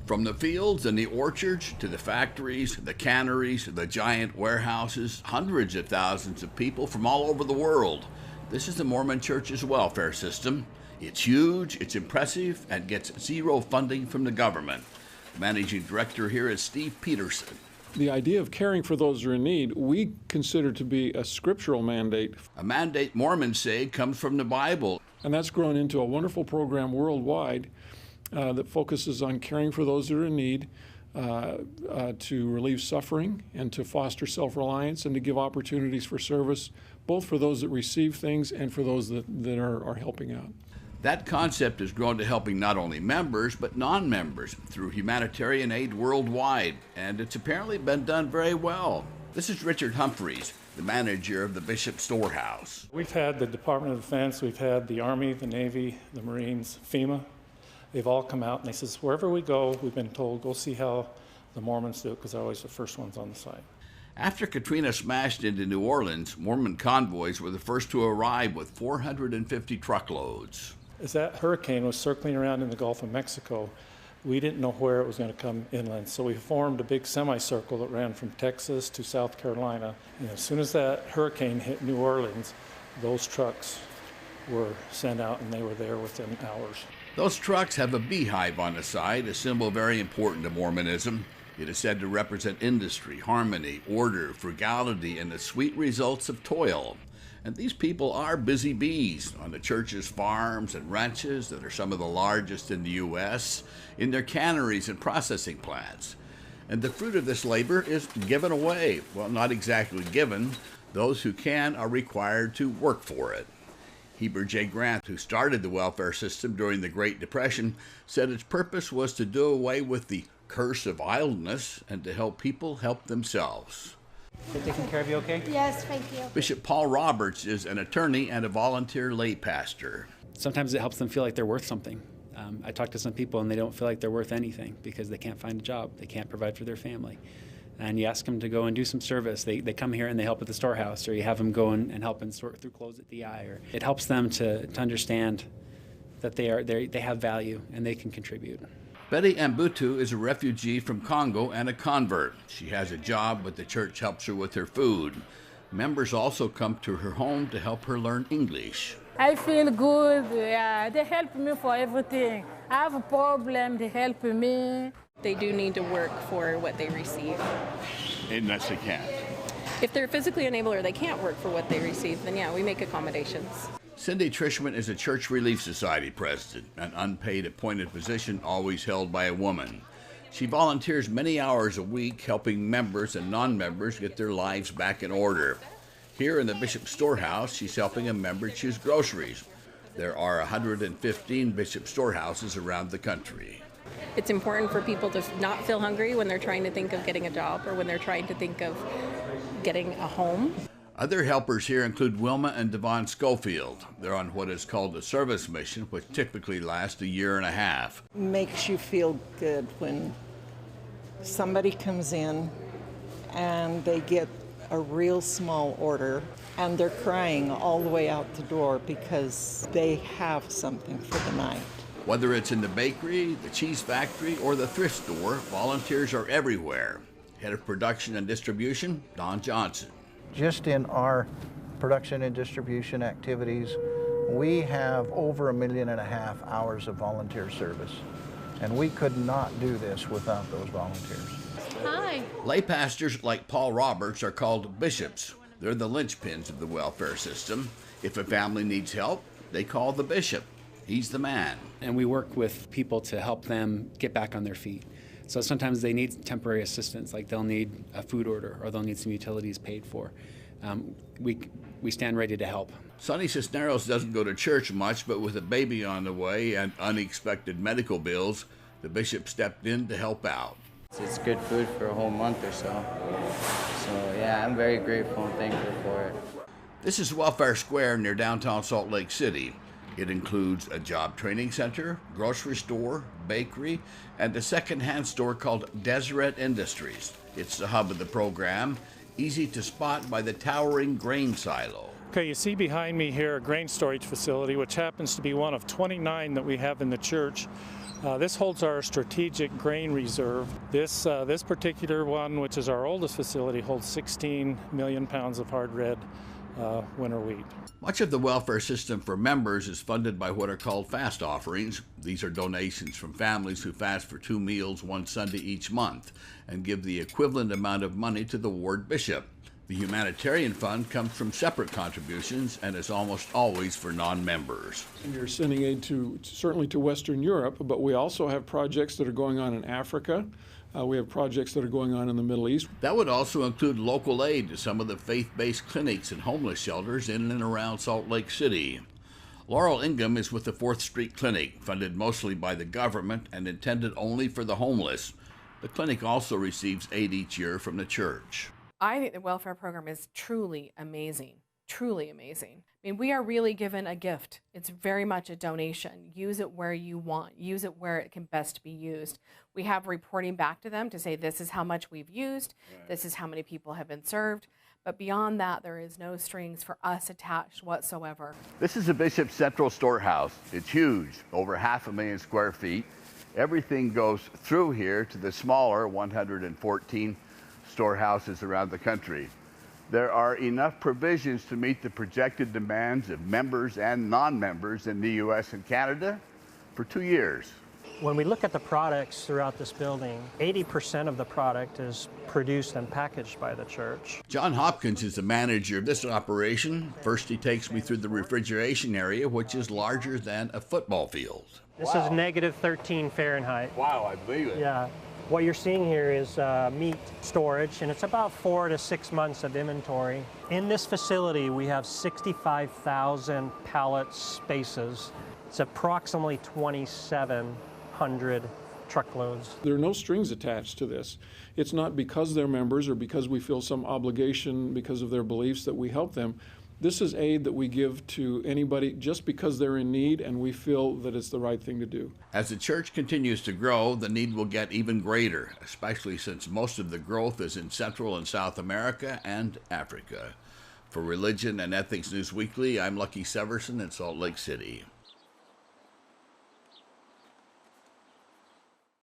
From the fields and the orchards to the factories, the canneries, the giant warehouses, hundreds of thousands of people from all over the world. This is the Mormon Church's welfare system. It's huge, it's impressive, and gets zero funding from the government. The managing director here is Steve Peterson. The idea of caring for those who are in need, we consider to be a scriptural mandate. A mandate Mormons say comes from the Bible. And that's grown into a wonderful program worldwide that focuses on caring for those who are in need, to relieve suffering and to foster self-reliance and to give opportunities for service, both for those that receive things and for those that are helping out. That concept has grown to helping not only members, but non-members through humanitarian aid worldwide, and it's apparently been done very well. This is Richard Humphreys, the manager of the Bishop Storehouse. We've had the Department of Defense, we've had the Army, the Navy, the Marines, FEMA. They've all come out and they says, wherever we go, we've been told, go see how the Mormons do it, because they're always the first ones on the site. After Katrina smashed into New Orleans, Mormon convoys were the first to arrive with 450 truckloads. As that hurricane was circling around in the Gulf of Mexico, we didn't know where it was going to come inland. So we formed a big semicircle that ran from Texas to South Carolina. And as soon as that hurricane hit New Orleans, those trucks were sent out and they were there within hours. Those trucks have a beehive on the side, a symbol very important to Mormonism. It is said to represent industry, harmony, order, frugality, and the sweet results of toil. And these people are busy bees on the church's farms and ranches that are some of the largest in the U.S., in their canneries and processing plants. And the fruit of this labor is given away. Well, not exactly given. Those who can are required to work for it. Heber J. Grant, who started the welfare system during the Great Depression, said its purpose was to do away with the curse of idleness and to help people help themselves. They're taking care of you okay? Yes, thank you. Bishop Paul Roberts is an attorney and a volunteer lay pastor. Sometimes it helps them feel like they're worth something. I talk to some people and they don't feel like they're worth anything because they can't find a job. They can't provide for their family. And you ask them to go and do some service. They come here and they help at the storehouse, or you have them go and help and sort through clothes at the eye. Or it helps them to understand that they have value and they can contribute. Betty Ambutu is a refugee from Congo and a convert. She has a job, but the church helps her with her food. Members also come to her home to help her learn English. I feel good. They help me for everything. I have a problem, they help me. They do need to work for what they receive. Unless they can't. If they're physically unable or they can't work for what they receive, then yeah, we make accommodations. Cindy Trishman is a Church Relief Society president, an unpaid appointed position always held by a woman. She volunteers many hours a week helping members and non-members get their lives back in order. Here in the Bishop Storehouse, she's helping a member choose groceries. There are 115 Bishop Storehouses around the country. It's important for people to not feel hungry when they're trying to think of getting a job or when they're trying to think of getting a home. Other helpers here include Wilma and Devon Schofield. They're on what is called a service mission, which typically lasts a year and a half. Makes you feel good when somebody comes in and they get a real small order and they're crying all the way out the door because they have something for the night. Whether it's in the bakery, the cheese factory, or the thrift store, volunteers are everywhere. Head of Production and Distribution, Don Johnson. Just in our production and distribution activities, we have over 1.5 million hours of volunteer service. And we could not do this without those volunteers. Hi. Lay pastors like Paul Roberts are called bishops. They're the linchpins of the welfare system. If a family needs help, they call the bishop. He's the man. And we work with people to help them get back on their feet. So sometimes they need temporary assistance, like they'll need a food order or they'll need some utilities paid for. We stand ready to help. Sonny Cisneros doesn't go to church much, but with a baby on the way and unexpected medical bills, the bishop stepped in to help out. It's good food for a whole month or so. So yeah, I'm very grateful and thankful for it. This is Welfare Square near downtown Salt Lake City. It includes a job training center, grocery store, bakery, and a second-hand store called Deseret Industries. It's the hub of the program, easy to spot by the towering grain silo. Okay, you see behind me here a grain storage facility, which happens to be one of 29 that we have in the church. This holds our strategic grain reserve. This particular one, which is our oldest facility, holds 16 million pounds of hard red winter wheat. Much of the welfare system for members is funded by what are called fast offerings. These are donations from families who fast for 2 meals one Sunday each month and give the equivalent amount of money to the ward bishop. The humanitarian fund comes from separate contributions and is almost always for non-members. We're sending aid certainly to Western Europe, but we also have projects that are going on in Africa. We have projects that are going on in the Middle East. That would also include local aid to some of the faith-based clinics and homeless shelters in and around Salt Lake City. Laurel Ingham is with the 4th Street Clinic, funded mostly by the government and intended only for the homeless. The clinic also receives aid each year from the church. I think the welfare program is truly amazing, truly amazing. I mean, we are really given a gift. It's very much a donation. Use it where you want. Use it where it can best be used. We have reporting back to them to say this is how much we've used, this is how many people have been served. But beyond that, there is no strings for us attached whatsoever. This is the Bishop's Central Storehouse. It's huge, over 500,000 square feet. Everything goes through here to the smaller 114 storehouses around the country. There are enough provisions to meet the projected demands of members and non-members in the U.S. and Canada for 2 years. When we look at the products throughout this building, 80% of the product is produced and packaged by the church. John Hopkins is the manager of this operation. First, he takes me through the refrigeration area, which is larger than a football field. This is negative 13 Fahrenheit. Wow, I believe it. Yeah. What you're seeing here is meat storage, and it's about 4 to 6 months of inventory. In this facility, we have 65,000 pallet spaces. It's approximately 2,700 truckloads. There are no strings attached to this. It's not because they're members or because we feel some obligation because of their beliefs that we help them. This is aid that we give to anybody just because they're in need, and we feel that it's the right thing to do. As the church continues to grow, the need will get even greater, especially since most of the growth is in Central and South America and Africa. For Religion and Ethics Newsweekly, I'm Lucky Severson in Salt Lake City.